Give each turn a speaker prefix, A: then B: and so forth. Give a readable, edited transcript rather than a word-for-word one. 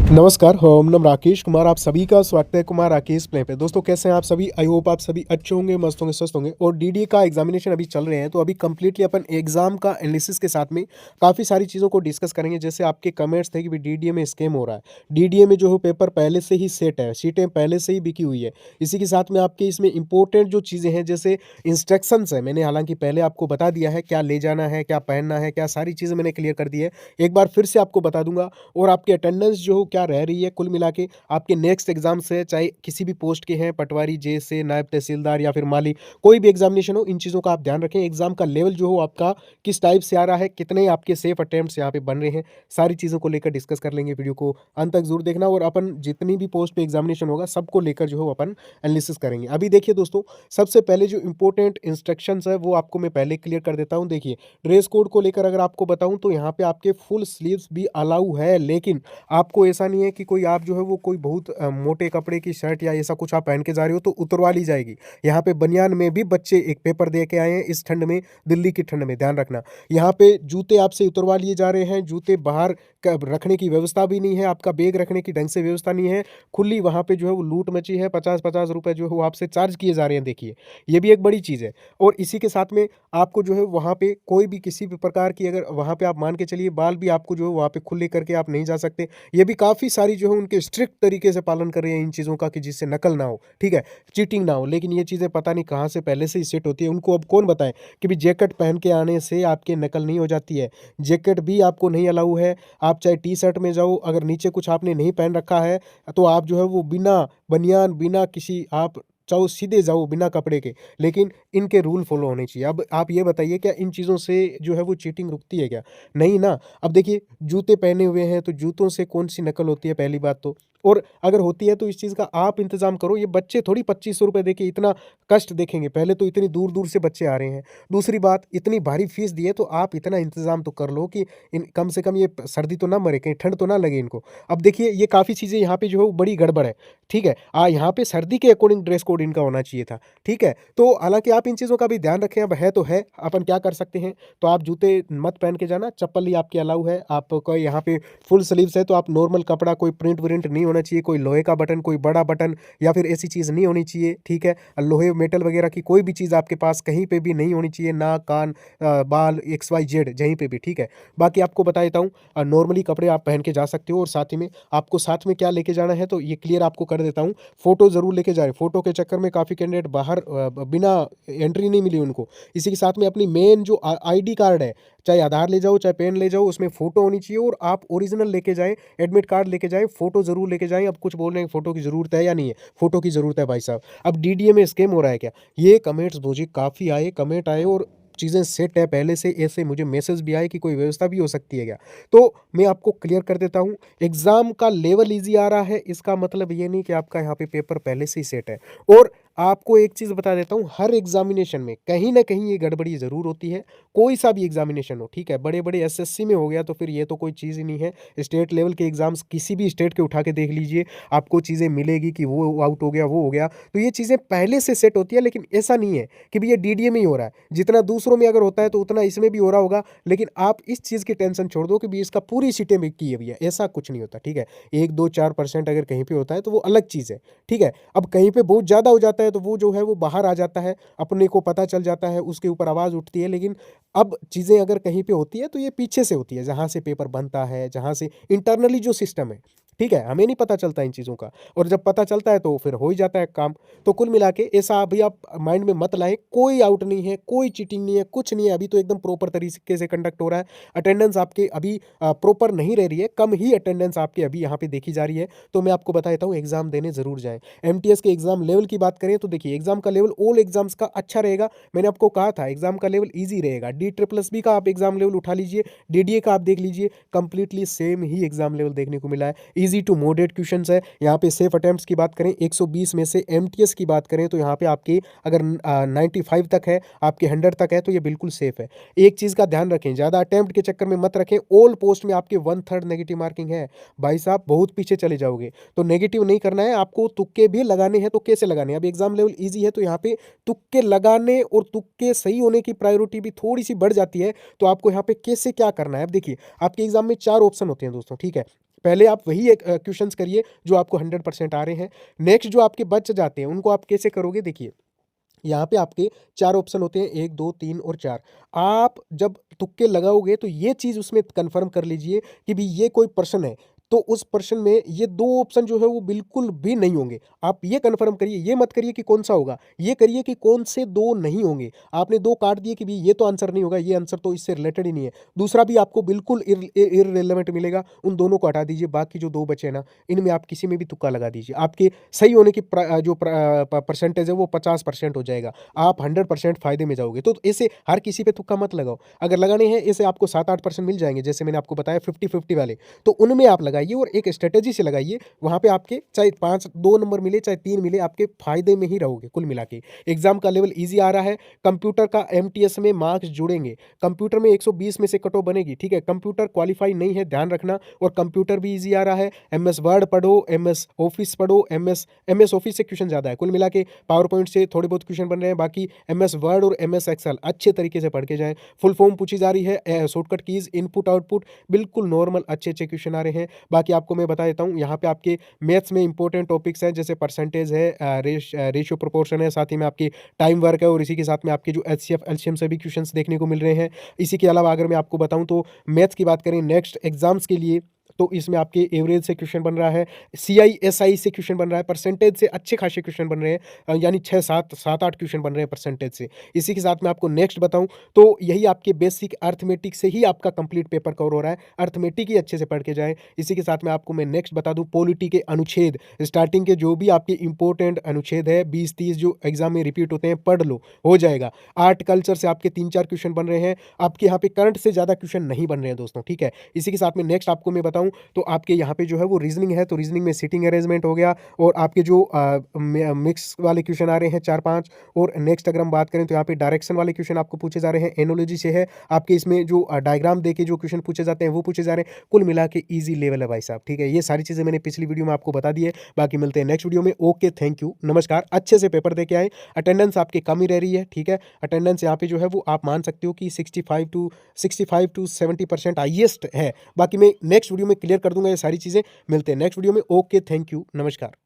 A: नमस्कार, हम नाम राकेश कुमार। आप सभी का स्वागत है कुमार राकेश प्ले पे। दोस्तों कैसे हैं आप सभी? आई होप आप सभी अच्छे होंगे, मस्त होंगे, स्वस्थ होंगे। और डीडीए का एग्जामिनेशन अभी चल रहे हैं, तो अभी कंप्लीटली अपन एग्जाम का एनालिसिस के साथ में काफ़ी सारी चीज़ों को डिस्कस करेंगे। जैसे आपके कमेंट्स थे कि भाई डीडीए में स्कैम हो रहा है, डीडीए में जो है पेपर पहले से ही सेट है, सीटें पहले से ही बिकी हुई है। इसी के साथ में आपके इसमें इंपॉर्टेंट जो चीज़ें हैं, जैसे इंस्ट्रक्शंस है, मैंने हालांकि पहले आपको बता दिया है क्या ले जाना है, क्या पहनना है, क्या सारी चीज़ें मैंने क्लियर कर दी है। एक बार फिर से आपको बता दूंगा। और आपकी अटेंडेंस जो क्या रह रही है कुल मिला के आपके नेक्स्ट एग्जाम से, चाहे किसी भी पोस्ट के हैं, पटवारी, जेसे, नायब तहसीलदार या फिर माली, कोई भी एग्जामिनेशन हो, इन चीज़ों का आप ध्यान रखें। एग्जाम का लेवल जो हो आपका किस टाइप से आ रहा है, कितने आपके सेफ अटेम्प्ट्स यहाँ पे बन रहे हैं, सारी चीज़ों को लेकर डिस्कस कर लेंगे। वीडियो को अंत तक जरूर देखना। और अपन जितनी भी पोस्ट पे एग्जामिनेशन होगा सबको लेकर जो है अपन एनालिसिस करेंगे। अभी देखिए दोस्तों, सबसे पहले जो इंपॉर्टेंट इंस्ट्रक्शंस है वो आपको मैं पहले क्लियर कर देता हूँ। देखिए, ड्रेस कोड को लेकर अगर आपको बताऊं तो यहाँ पे आपके फुल स्लीव्स भी अलाउ है, लेकिन आपको ऐसा नहीं है कि कोई आप जो है वो कोई बहुत मोटे कपड़े की शर्ट या ऐसा कुछ आप पहन के जा रहे हो तो उतरवा ली जाएगी। यहाँ पे बनियान में भी बच्चे एक पेपर दे के आए हैं इस ठंड में, दिल्ली की ठंड में, ध्यान रखना। यहाँ पे जूते आपसे उतरवा लिए जा रहे हैं, जूते बाहर रखने की व्यवस्था भी नहीं है, आपका बैग रखने की ढंग से व्यवस्था नहीं है। खुली वहाँ पे जो है वो लूट मची है, 50-50 रुपए जो है वो आपसे चार्ज किए जा रहे हैं। देखिए, ये भी एक बड़ी चीज़ है। और इसी के साथ में आपको जो है वहाँ पे कोई भी किसी भी प्रकार की, अगर वहाँ पे आप मान के चलिए बाल भी आपको जो है वहाँ पे खुले करके आप नहीं जा सकते। ये भी काफ़ी सारी जो है उनके स्ट्रिक्ट तरीके से पालन कर रहे हैं इन चीज़ों का, कि जिससे नकल ना हो, ठीक है, चीटिंग ना हो। लेकिन ये चीज़ें पता नहीं कहाँ से पहले से ही सेट होती है। उनको अब कौन बताए कि भी जैकेट पहन के आने से आपके नकल नहीं हो जाती है। जैकेट भी आपको नहीं अलाउ है। आप चाहे टी शर्ट में जाओ, अगर नीचे कुछ आपने नहीं पहन रखा है तो आप जो है वो बिना बनियान, बिना किसी, आप चाहो सीधे जाओ बिना कपड़े के, लेकिन इनके रूल फॉलो होने चाहिए। अब आप ये बताइए, क्या इन चीज़ों से जो है वो चीटिंग रुकती है क्या? नहीं ना। अब देखिए, जूते पहने हुए हैं तो जूतों से कौन सी नकल होती है, पहली बात तो। और अगर होती है तो इस चीज़ का आप इंतजाम करो। ये बच्चे थोड़ी 2500 रुपये देके इतना कष्ट देखेंगे, पहले तो इतनी दूर दूर से बच्चे आ रहे हैं। दूसरी बात, इतनी भारी फीस दी है तो आप इतना इंतजाम तो कर लो कि इन कम से कम ये सर्दी तो ना मरे, कहीं ठंड तो ना लगे इनको। अब देखिए, ये काफ़ी चीज़ें यहाँ पे जो है वो बड़ी गड़बड़ है, ठीक है। यहाँ पे सर्दी के अकॉर्डिंग ड्रेस कोड इनका होना चाहिए था, ठीक है। तो हालांकि आप इन चीज़ों का भी ध्यान रखें। अब है तो है, अपन क्या कर सकते हैं। तो आप जूते मत पहन के जाना, चप्पल ही आपके अलाउ है। आपको यहाँ पे फुल स्लीव्स है तो आप नॉर्मल कपड़ा, कोई प्रिंट विंट नहीं होना चाहिए, कोई लोहे का बटन, कोई बड़ा बटन या फिर ऐसी चीज़ नहीं होनी चाहिए, ठीक है। लोहे मेटल वगैरह की कोई भी चीज़ आपके पास कहीं पे भी नहीं होनी चाहिए, नाक, कान, बाल, XYZ जहीं पे भी, ठीक है। बाकी आपको बता देता हूँ, नॉर्मली कपड़े आप पहन के जा सकते हो। और साथ ही में आपको साथ में क्या लेके जाना है तो ये क्लियर आपको कर देता हूँ। फोटो ज़रूर लेके जाए। फोटो के चक्कर में काफ़ी कैंडिडेट बाहर बिना एंट्री नहीं मिली उनको। इसी के साथ में अपनी मेन जो ID कार्ड है, चाहे आधार ले जाओ चाहे पेन ले जाओ, उसमें फोटो होनी चाहिए। और आप ओरिजिनल लेके जाएं, एडमिट कार्ड लेके जाएं, फोटो जरूर लेके जाएं। अब कुछ बोल रहे हैं फोटो की जरूरत है या नहीं है, फोटो की जरूरत है भाई साहब। अब डीडीए में स्कैम हो रहा है क्या, ये कमेंट्स मुझे काफ़ी आए, कमेंट आए, और चीज़ें सेट है पहले से, ऐसे मुझे मैसेज भी आए कि कोई व्यवस्था भी हो सकती है क्या। तो मैं आपको क्लियर कर देता हूँ। एग्जाम का लेवल इजी आ रहा है, इसका मतलब ये नहीं कि आपका यहाँ पे पेपर पहले से ही सेट है। और आपको एक चीज़ बता देता हूँ, हर एग्जामिनेशन में कहीं ना कहीं ये गड़बड़ी ज़रूर होती है। कोई सा भी एग्जामिनेशन हो, ठीक है, बड़े बड़े SSC में हो गया तो फिर ये तो कोई चीज़ ही नहीं है। स्टेट लेवल के एग्जाम्स किसी भी स्टेट के उठा के देख लीजिए, आपको चीज़ें मिलेगी कि वो आउट हो गया, वो हो गया। तो ये चीज़ें पहले से सेट होती है। लेकिन ऐसा नहीं है कि भैया डीडीए में ही हो रहा है, जितना दूसरों में अगर होता है तो उतना इसमें भी हो रहा होगा। लेकिन आप इस चीज़ की टेंशन छोड़ दो कि भैया इसका पूरी सीटें बिक की है, भैया ऐसा कुछ नहीं होता, ठीक है। 1-2-4% अगर कहीं पे होता है तो वो अलग चीज़ है, ठीक है। अब कहीं पे बहुत ज़्यादा हो जाता है तो वो जो है वो बाहर आ जाता है, अपने को पता चल जाता है, उसके ऊपर आवाज़ उठती है। लेकिन अब चीज़ें अगर कहीं पे होती है तो ये पीछे से होती है, जहाँ से पेपर बनता है, जहाँ से इंटरनली जो सिस्टम है, ठीक है, हमें नहीं पता चलता इन चीज़ों का। और जब पता चलता है तो फिर हो ही जाता है काम। तो कुल मिला के ऐसा अभी आप माइंड में मत लाएं, कोई आउट नहीं है, कोई चीटिंग नहीं है, कुछ नहीं है। अभी तो एकदम प्रॉपर तरीके से कंडक्ट हो रहा है। अटेंडेंस आपके अभी प्रॉपर नहीं रह रही है, कम ही अटेंडेंस आपकी अभी यहाँ पे देखी जा रही है। तो मैं आपको बता देता हूँ, एग्जाम देने जरूर जाएं। MTS के एग्जाम लेवल की बात करें तो देखिए, एग्जाम का लेवल ऑल एग्जाम्स का अच्छा रहेगा। मैंने आपको कहा था एग्जाम का लेवल ईजी रहेगा। D++ का आप एग्जाम लेवल उठा लीजिए, DDA का आप देख लीजिए, कंप्लीटली सेम ही एग्जाम लेवल देखने को मिला है। ईजी टू मॉडरेट क्वेश्चंस है। यहाँ पे सेफ अटेम्प्ट्स की बात करें 120 में से, MTS की बात करें तो यहाँ पे आपकी अगर 95 तक है, आपके 100 तक है तो ये बिल्कुल सेफ है। एक चीज़ का ध्यान रखें, ज़्यादा अटेम्प्ट के चक्कर में मत रखें। ऑल पोस्ट में आपके 1/3 नेगेटिव मार्किंग है, भाई साहब बहुत पीछे चले जाओगे। तो नेगेटिव नहीं करना है आपको, तुक्के भी लगाने हैं। तो कैसे लगाने हैं, अब एग्जाम लेवल ईजी है तो यहाँ पे तुक्के लगाने और तुक्के सही होने की प्रायोरिटी भी थोड़ी सी बढ़ जाती है। तो आपको यहाँ पे कैसे क्या करना है, अब देखिए, आपके एग्जाम में 4 ऑप्शन होते हैं दोस्तों, ठीक है। पहले आप वही एक क्वेश्चंस करिए जो आपको 100% आ रहे हैं। नेक्स्ट जो आपके बच जाते हैं उनको आप कैसे करोगे, देखिए यहाँ पे आपके 4 ऑप्शन होते हैं, 1, 2, 3 और 4। आप जब तुक्के लगाओगे तो ये चीज़ उसमें कन्फर्म कर लीजिए कि भई ये कोई प्रश्न है, तो उस प्रश्न में ये 2 ऑप्शन जो है वो बिल्कुल भी नहीं होंगे। आप ये कन्फर्म करिए, ये मत करिए कि कौन-सा होगा, ये करिए कि कौन से 2 नहीं होंगे। आपने 2 काट दिए कि भई ये तो आंसर नहीं होगा, ये आंसर तो इससे रिलेटेड ही नहीं है। दूसरा भी आपको बिल्कुल इर्रेलेवेंट मिलेगा, उन दोनों को हटा दीजिए, बाकी जो 2 बचे हैं ना, इनमें आप किसी में भी तुक्का लगा दीजिए। आपके सही होने की परसेंटेज है वो 50% हो जाएगा। आप 100% फ़ायदे में जाओगे। तो ऐसे हर किसी पे तुक्का मत लगाओ। अगर लगाने हैं ऐसे आपको 7-8% मिल जाएँगे, जैसे मैंने आपको बताया 50-50 वाले, तो उनमें आप लगाइए और एक स्ट्रैटेजी से लगाइए। वहाँ पे आपके चाहे 5 2 नंबर मिले, चाहे 3 मिले, आपके फ़ायदे में ही रहोगे कुल मिला के। एग्ज़ाम का लेवल ईज़ी आ रहा है। कंप्यूटर का एमटीएस में मार्क्स जुड़ेंगे। कंप्यूटर में 120 में से कट ऑफ बनेगी, ठीक है? कंप्यूटर क्वालीफाई नहीं है, ध्यान रखना। और कंप्यूटर भी ईज़ी आ रहा है। एमएस वर्ड पढ़ो, एमएस ऑफ़िस पढ़ो, एमएस ऑफ़िस से क्वेश्चन ज़्यादा है। कुल मिला के पावर पॉइंट से थोड़े बहुत क्वेश्चन बन रहे हैं, बाकी एमएस वर्ड और एमएस एक्सेल अच्छे तरीके से पढ़ के जाएँ। फुल फॉर्म पूछी जा रही है, शॉर्टकट कीज़, इनपुट आउटपुट बिल्कुल नॉर्मल अच्छे-अच्छे क्वेश्चन आ रहे हैं। बाकी आपको मैं बता देता हूँ, यहाँ पे आपके मैथ्स में इंपॉर्टेंट टॉपिक्स हैं, जैसे परसेंटेज है, रेशियो प्रोपोर्शन है, साथ ही में आपकी टाइम वर्क है और इसी के साथ में आपके जो एचसीएफ, एलसीएम सभी क्वेश्चंस देखने को मिल रहे हैं। इसी के अलावा अगर मैं आपको बताऊँ तो मैथ्स की बात करें नेक्स्ट एग्ज़ाम्स के लिए, तो इसमें आपके एवरेज से क्वेश्चन बन रहा है, सीआईएसआई से क्वेश्चन बन रहा है, परसेंटेज से अच्छे खासे क्वेश्चन बन रहे हैं, यानी 6-7 क्वेश्चन बन रहे हैं परसेंटेज से। इसी के साथ मैं आपको नेक्स्ट बताऊं तो यही आपके बेसिक अर्थमेटिक से ही आपका कंप्लीट पेपर कवर हो रहा है। अर्थमेटिक ही अच्छे से पढ़ के जाएं। इसी के साथ में आपको मैं नेक्स्ट बता दूं, पॉलिटी के अनुच्छेद स्टार्टिंग के जो भी आपके इंपॉर्टेंट अनुच्छेद है 20-30 जो एग्जाम में रिपीट होते हैं, पढ़ लो, हो जाएगा। आर्ट कल्चर से आपके 3-4 क्वेश्चन बन रहे हैं, आपके यहाँ पे करंट से ज़्यादा क्वेश्चन नहीं बन रहे हैं दोस्तों, ठीक है। इसी के साथ में नेक्स्ट आपको मैं बताऊं तो आपके यहाँ पे जो है वो रीजनिंग है, तो रीजनिंग में सिटिंग अरेंजमेंट हो गया और आपके जो मिक्स वाले क्वेश्चन आ रहे हैं 4-5। और नेक्स्ट अगर हम बात करें तो यहाँ पे डायरेक्शन वाले क्वेश्चन आपको पूछे जा रहे हैं, एनोलॉजी से है आपके, इसमें जो डायग्राम देके जो क्वेश्चन पूछे जाते हैं वो पूछे जा रहे हैं। कुल मिला के ईजी लेवल है भाई साहब, ठीक है। ये सारी चीज़ें मैंने पिछली वीडियो में आपको बता दी है। बाकी मिलते हैं नेक्स्ट वीडियो में। ओके, थैंक यू, नमस्कार। अच्छे से पेपर दे के आए। अटेंडेंस आपकी कम ही रह रही है, ठीक है। अटेंडेंस यहाँ पे जो है वो आप मान सकते हो कि 65 to 70% हाईएस्ट है। बाकी मैं नेक्स्ट वीडियो में क्लियर कर दूंगा ये सारी चीज़ें। मिलते हैं नेक्स्ट वीडियो में। ओके, थैंक यू, नमस्कार।